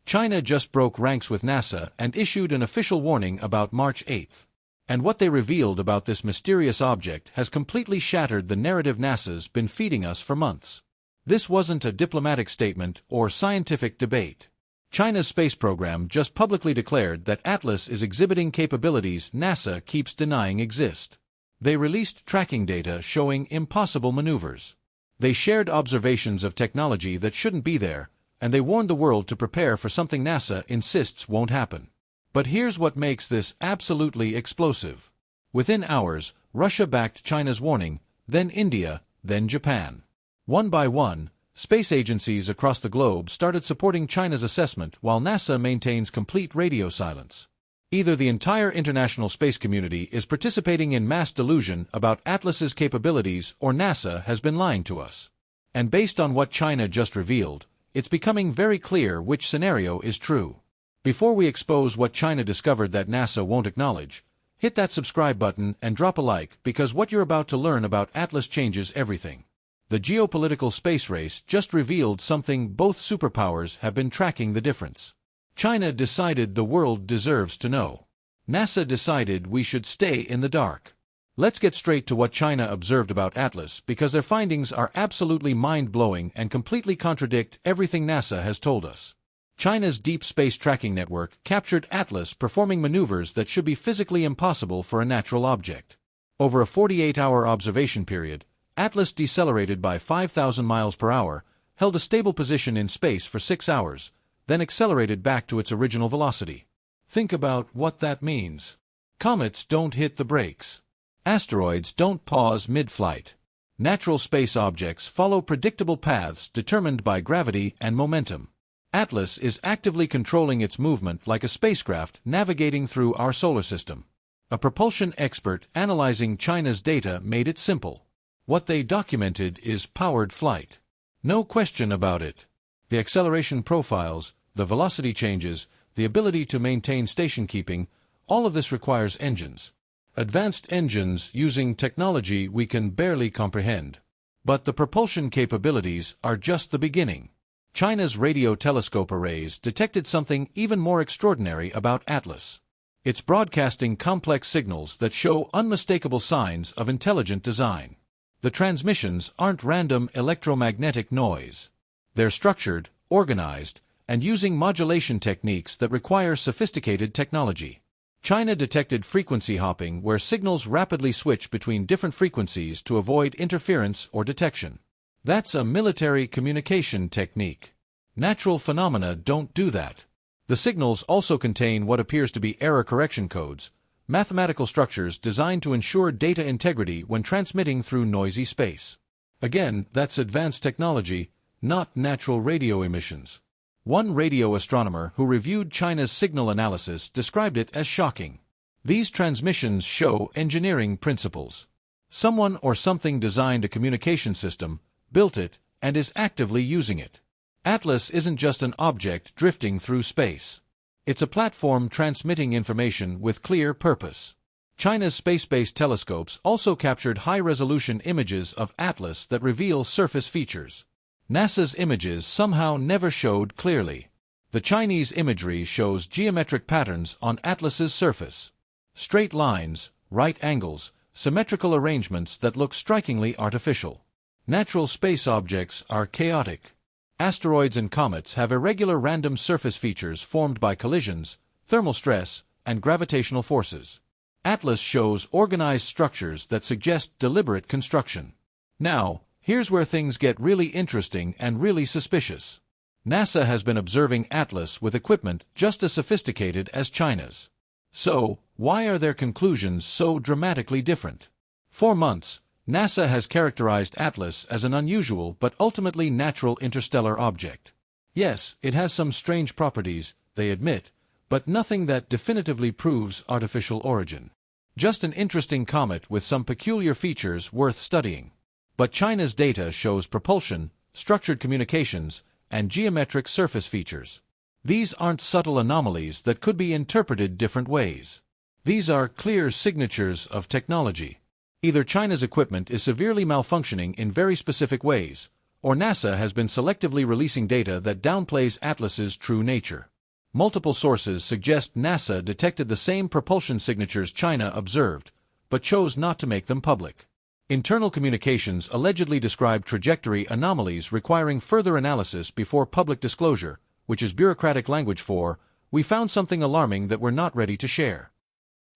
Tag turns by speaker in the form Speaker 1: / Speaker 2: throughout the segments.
Speaker 1: China just broke ranks with NASA and issued an official warning about March 8th. And what they revealed about this mysterious object has completely shattered the narrative NASA's been feeding us for months. This wasn't a diplomatic statement or scientific debate. China's space program just publicly declared that Atlas is exhibiting capabilities NASA keeps denying exist. They released tracking data showing impossible maneuvers. They shared observations of technology that shouldn't be there, and they warned the world to prepare for something NASA insists won't happen. But here's what makes this absolutely explosive. Within hours, Russia backed China's warning, then India, then Japan. One by one, space agencies across the globe started supporting China's assessment while NASA maintains complete radio silence. Either the entire international space community is participating in mass delusion about Atlas's capabilities or NASA has been lying to us. And based on what China just revealed, it's becoming very clear which scenario is true. Before we expose what China discovered that NASA won't acknowledge, hit that subscribe button and drop a like because what you're about to learn about Atlas changes everything. The geopolitical space race just revealed something both superpowers have been tracking the difference. China decided the world deserves to know. NASA decided we should stay in the dark. Let's get straight to what China observed about Atlas because their findings are absolutely mind-blowing and completely contradict everything NASA has told us. China's Deep Space Tracking Network captured Atlas performing maneuvers that should be physically impossible for a natural object. Over a 48-hour observation period, Atlas decelerated by 5,000 miles per hour, held a stable position in space for 6 hours, then accelerated back to its original velocity. Think about what that means. Comets don't hit the brakes. Asteroids don't pause mid-flight. Natural space objects follow predictable paths determined by gravity and momentum. Atlas is actively controlling its movement like a spacecraft navigating through our solar system. A propulsion expert analyzing China's data made it simple. What they documented is powered flight. No question about it. The acceleration profiles, the velocity changes, the ability to maintain station keeping, all of this requires engines. Advanced engines using technology we can barely comprehend. But the propulsion capabilities are just the beginning. China's radio telescope arrays detected something even more extraordinary about Atlas. It's broadcasting complex signals that show unmistakable signs of intelligent design. The transmissions aren't random electromagnetic noise. They're structured, organized, and using modulation techniques that require sophisticated technology. China detected frequency hopping where signals rapidly switch between different frequencies to avoid interference or detection. That's a military communication technique. Natural phenomena don't do that. The signals also contain what appears to be error correction codes, mathematical structures designed to ensure data integrity when transmitting through noisy space. Again, that's advanced technology, not natural radio emissions. One radio astronomer who reviewed China's signal analysis described it as shocking. These transmissions show engineering principles. Someone or something designed a communication system, built it, and is actively using it. Atlas isn't just an object drifting through space. It's a platform transmitting information with clear purpose. China's space-based telescopes also captured high-resolution images of Atlas that reveal surface features. NASA's images somehow never showed clearly. The Chinese imagery shows geometric patterns on Atlas's surface. Straight lines, right angles, symmetrical arrangements that look strikingly artificial. Natural space objects are chaotic. Asteroids and comets have irregular random surface features formed by collisions, thermal stress, and gravitational forces. Atlas shows organized structures that suggest deliberate construction. Now, here's where things get really interesting and really suspicious. NASA has been observing Atlas with equipment just as sophisticated as China's. So, why are their conclusions so dramatically different? For months, NASA has characterized Atlas as an unusual but ultimately natural interstellar object. Yes, it has some strange properties, they admit, but nothing that definitively proves artificial origin. Just an interesting comet with some peculiar features worth studying. But China's data shows propulsion, structured communications, and geometric surface features. These aren't subtle anomalies that could be interpreted different ways. These are clear signatures of technology. Either China's equipment is severely malfunctioning in very specific ways, or NASA has been selectively releasing data that downplays Atlas's true nature. Multiple sources suggest NASA detected the same propulsion signatures China observed, but chose not to make them public. Internal communications allegedly describe trajectory anomalies requiring further analysis before public disclosure, which is bureaucratic language for, "We found something alarming that we're not ready to share."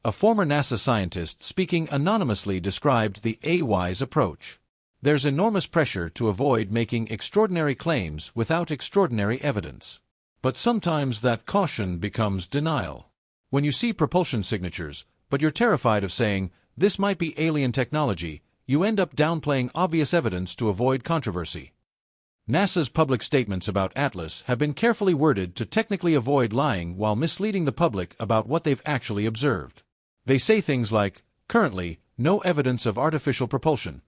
Speaker 1: A former NASA scientist speaking anonymously described the "wise approach." There's enormous pressure to avoid making extraordinary claims without extraordinary evidence. But sometimes that caution becomes denial. When you see propulsion signatures, but you're terrified of saying, "This might be alien technology," you end up downplaying obvious evidence to avoid controversy. NASA's public statements about Atlas have been carefully worded to technically avoid lying while misleading the public about what they've actually observed. They say things like, "Currently, no evidence of artificial propulsion,"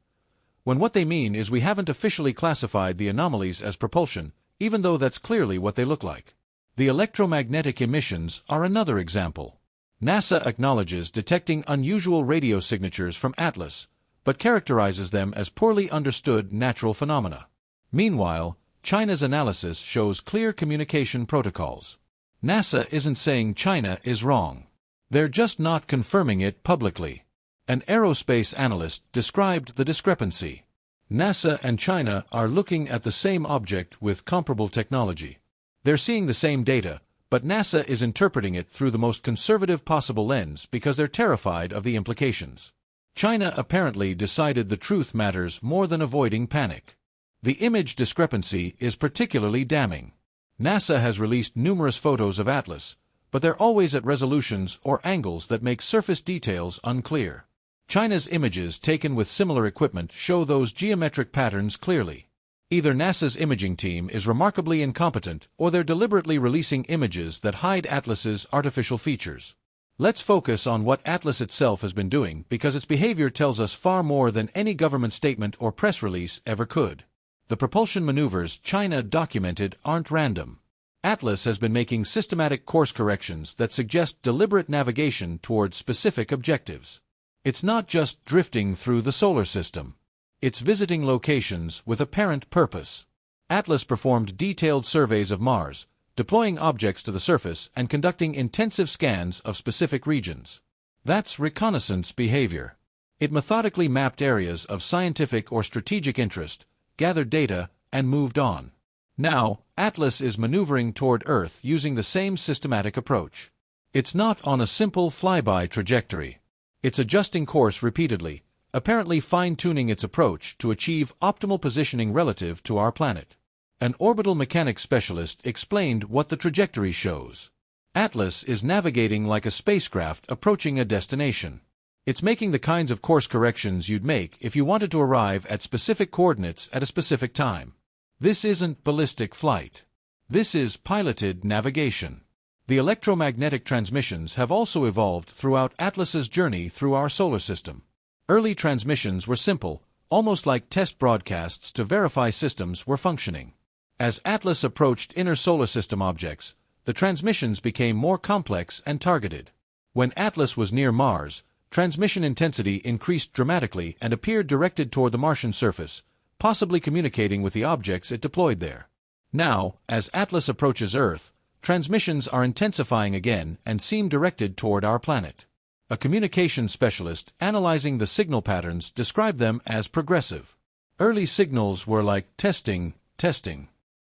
Speaker 1: when what they mean is we haven't officially classified the anomalies as propulsion, even though that's clearly what they look like. The electromagnetic emissions are another example. NASA acknowledges detecting unusual radio signatures from Atlas, but characterizes them as poorly understood natural phenomena. Meanwhile, China's analysis shows clear communication protocols. NASA isn't saying China is wrong. They're just not confirming it publicly. An aerospace analyst described the discrepancy. NASA and China are looking at the same object with comparable technology. They're seeing the same data, but NASA is interpreting it through the most conservative possible lens because they're terrified of the implications. China apparently decided the truth matters more than avoiding panic. The image discrepancy is particularly damning. NASA has released numerous photos of Atlas, but they're always at resolutions or angles that make surface details unclear. China's images taken with similar equipment show those geometric patterns clearly. Either NASA's imaging team is remarkably incompetent, or they're deliberately releasing images that hide Atlas's artificial features. Let's focus on what Atlas itself has been doing because its behavior tells us far more than any government statement or press release ever could. The propulsion maneuvers China documented aren't random. Atlas has been making systematic course corrections that suggest deliberate navigation towards specific objectives. It's not just drifting through the solar system. It's visiting locations with apparent purpose. Atlas performed detailed surveys of Mars, deploying objects to the surface and conducting intensive scans of specific regions. That's reconnaissance behavior. It methodically mapped areas of scientific or strategic interest, gathered data, and moved on. Now, Atlas is maneuvering toward Earth using the same systematic approach. It's not on a simple flyby trajectory. It's adjusting course repeatedly, apparently fine-tuning its approach to achieve optimal positioning relative to our planet. An orbital mechanics specialist explained what the trajectory shows. Atlas is navigating like a spacecraft approaching a destination. It's making the kinds of course corrections you'd make if you wanted to arrive at specific coordinates at a specific time. This isn't ballistic flight. This is piloted navigation. The electromagnetic transmissions have also evolved throughout Atlas's journey through our solar system. Early transmissions were simple, almost like test broadcasts to verify systems were functioning. As Atlas approached inner solar system objects, the transmissions became more complex and targeted. When Atlas was near Mars, transmission intensity increased dramatically and appeared directed toward the Martian surface, possibly communicating with the objects it deployed there. Now, as Atlas approaches Earth, transmissions are intensifying again and seem directed toward our planet. A communications specialist analyzing the signal patterns described them as progressive. Early signals were like testing.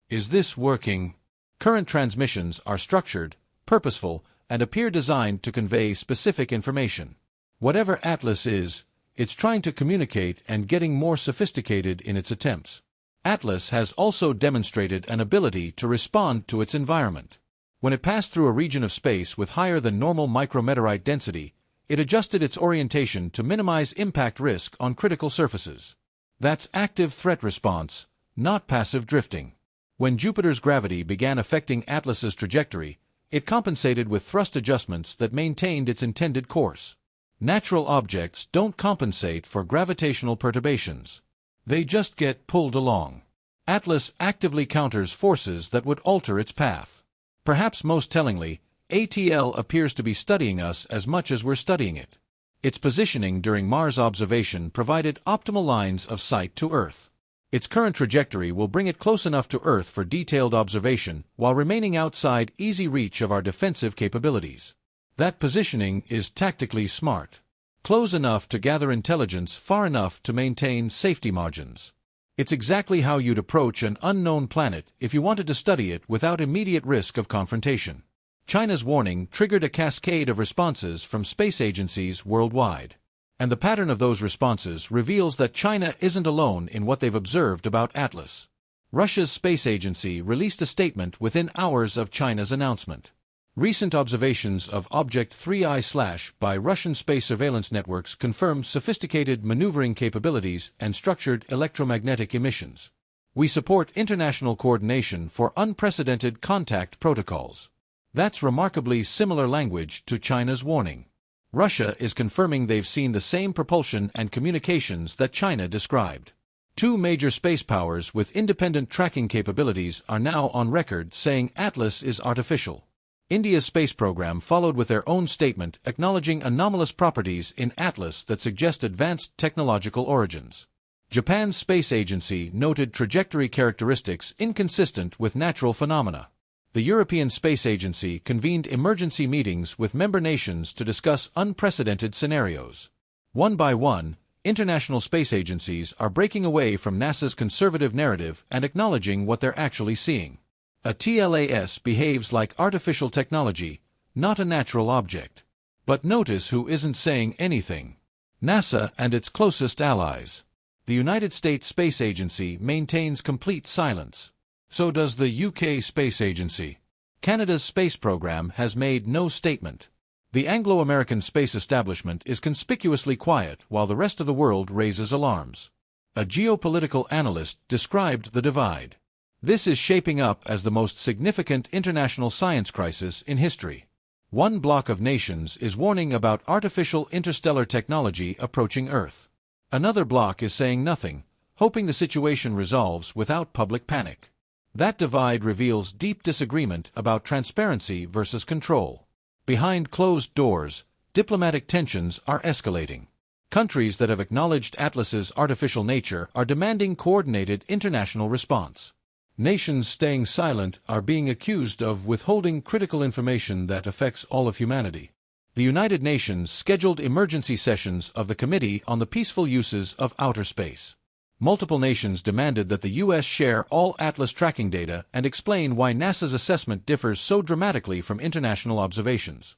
Speaker 1: Is this working? Current transmissions are structured, purposeful, and appear designed to convey specific information. Whatever Atlas is, it's trying to communicate and getting more sophisticated in its attempts. Atlas has also demonstrated an ability to respond to its environment. When it passed through a region of space with higher than normal micrometeorite density, it adjusted its orientation to minimize impact risk on critical surfaces. That's active threat response, not passive drifting. When Jupiter's gravity began affecting Atlas's trajectory, it compensated with thrust adjustments that maintained its intended course. Natural objects don't compensate for gravitational perturbations. They just get pulled along. Atlas actively counters forces that would alter its path. Perhaps most tellingly, ATL appears to be studying us as much as we're studying it. Its positioning during Mars observation provided optimal lines of sight to Earth. Its current trajectory will bring it close enough to Earth for detailed observation, while remaining outside easy reach of our defensive capabilities. That positioning is tactically smart. Close enough to gather intelligence, far enough to maintain safety margins. It's exactly how you'd approach an unknown planet if you wanted to study it without immediate risk of confrontation. China's warning triggered a cascade of responses from space agencies worldwide. And the pattern of those responses reveals that China isn't alone in what they've observed about Atlas. Russia's space agency released a statement within hours of China's announcement. Recent observations of Object 3I/ by Russian space surveillance networks confirm sophisticated maneuvering capabilities and structured electromagnetic emissions. We support international coordination for unprecedented contact protocols. That's remarkably similar language to China's warning. Russia is confirming they've seen the same propulsion and communications that China described. Two major space powers with independent tracking capabilities are now on record saying Atlas is artificial. India's space program followed with their own statement acknowledging anomalous properties in Atlas that suggest advanced technological origins. Japan's space agency noted trajectory characteristics inconsistent with natural phenomena. The European Space Agency convened emergency meetings with member nations to discuss unprecedented scenarios. One by one, international space agencies are breaking away from NASA's conservative narrative and acknowledging what they're actually seeing. A TLAS behaves like artificial technology, not a natural object. But notice who isn't saying anything. NASA and its closest allies. The United States Space Agency maintains complete silence. So does the UK Space Agency. Canada's space program has made no statement. The Anglo-American space establishment is conspicuously quiet while the rest of the world raises alarms. A geopolitical analyst described the divide. This is shaping up as the most significant international science crisis in history. One bloc of nations is warning about artificial interstellar technology approaching Earth. Another bloc is saying nothing, hoping the situation resolves without public panic. That divide reveals deep disagreement about transparency versus control. Behind closed doors, diplomatic tensions are escalating. Countries that have acknowledged Atlas's artificial nature are demanding coordinated international response. Nations staying silent are being accused of withholding critical information that affects all of humanity. The United Nations scheduled emergency sessions of the Committee on the Peaceful Uses of Outer Space. Multiple nations demanded that the U.S. share all Atlas tracking data and explain why NASA's assessment differs so dramatically from international observations.